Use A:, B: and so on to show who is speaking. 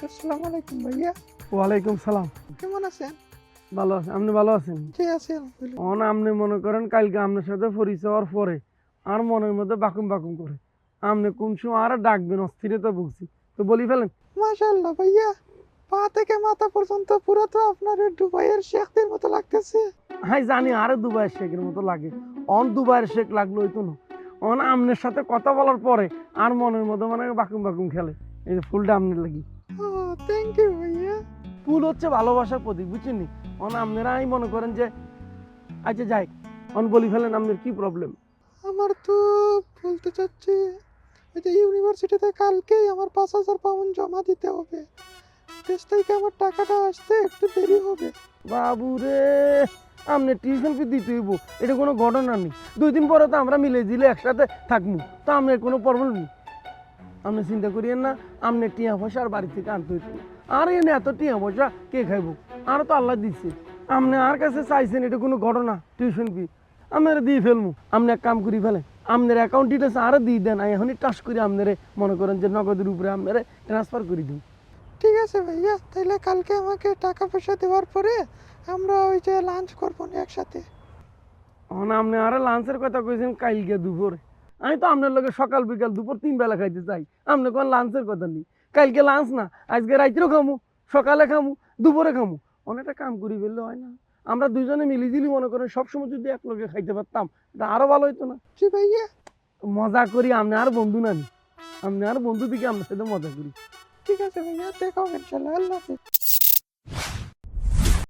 A: আসসালামু আলাইকুম ভাইয়া।
B: ওয়ালাইকুম সালাম।
A: কেমন আছেন?
B: ভালো আছি, আপনি ভালো আছেন?
A: জি আছি আলহামদুলিল্লাহ।
B: আপনি মনে করেন কালকে আপনার সাথে পরিচয় হওয়ার পরে আর মনের মধ্যে বাকুম বাকুম করে আপনি কোন সময় আর ডাকবেন অস্থিরতা ভুগছি, তো বলি ফেলেন।
A: মাশাআল্লাহ ভাইয়া, পা থেকে মাথা পর্যন্ত পুরো তো আপনার এই দুবাইয়ের শেখদের মতো লাগতেছে।
B: হাই জানি আরে দুবাইয়ের শেখের মতো লাগে, দুবাইয়ের শেখ লাগলো হইতো না। আপনার সাথে কথা বলার পরে আর মনের মধ্যে মানে বাকুম বাকুম খেলে। এই যে ফুলটা আপনার লাগি,
A: ও থ্যাংক ইউ ভাইয়া।
B: ফুল হচ্ছে ভালোবাসার প্রতীক, বুঝছেন নি? আপনারাই মনে করেন যে আচ্ছা যাই, বলি ফেলেন আপনার কি প্রবলেম।
A: আমার তো বলতে চাচ্ছি, এই যে ইউনিভার্সিটিতে কালকেই আমার 5,000 পাউন্ড জমা দিতে হবে। দেশ থেকে আমার টাকাটা আসতে একটু দেরি হবে।
B: বাবু রে, আপনি টিউশন ফি দিতে হইব, এটা কোনো ঘটনা নেই। 2 দিন পরে তো আমরা মিলে দিলে একসাথে থাকবো, তো আপনার কোনো প্রবলেম নেই। আপনি চিন্তা করিয়েন না, আপনি টিয়া পয়সা আর বাড়ি থেকে আনতে হইতো না। আর এনে এত টিয়া পয়সা কে খাইব? আর তো আল্লাহ দিচ্ছে। আপনি আর কাছে চাইছেন, এটা কোনো ঘটনা? টিউশন ফি আপনারা দিয়ে ফেলবো। আপনি এক কাম করি ফেলেন, আপনার অ্যাকাউন্ট ডিটেলস আরও দিয়ে দেন, এখনই টাচ করে আপনারে মনে করেন যে নগদের উপরে আপনারা ট্রান্সফার করে দিন।
A: ঠিক আছে ভাইয়া, তাহলে কালকে আমাকে টাকা পয়সা দেওয়ার পরে আমরা ওই যে লাঞ্চ করবো না একসাথে।
B: আপনি আরো লাঞ্চের কথা কইছেন কালকে দুপুরে। আমি তো আপনার লগে সকাল বিকাল দুপুর 3 বেলা খাইতে চাই, আপনি কোন লাঞ্চের কথা নেই। কালকে লাঞ্চ না, আজকে রাত্রেও খামু, সকালে খামু, দুপুরে খামু। অনেকটা কাম করি ফেললে হয় না? আমরা দুজনে মিলিঝিলি মনে করেন সবসময় যদি এক লগে খাইতে পারতাম, এটা আরো ভালো হইতো না?
A: জি ভাইয়া।
B: মজা করি, আপনি আর বন্ধু না নি? আপনি আর বন্ধু দিকে আপনার সাথে মজা করি।
A: ঠিক আছে ভাইয়া, দেখা হবে ইনশাল্লাহ। আল্লাহ হাফেজ।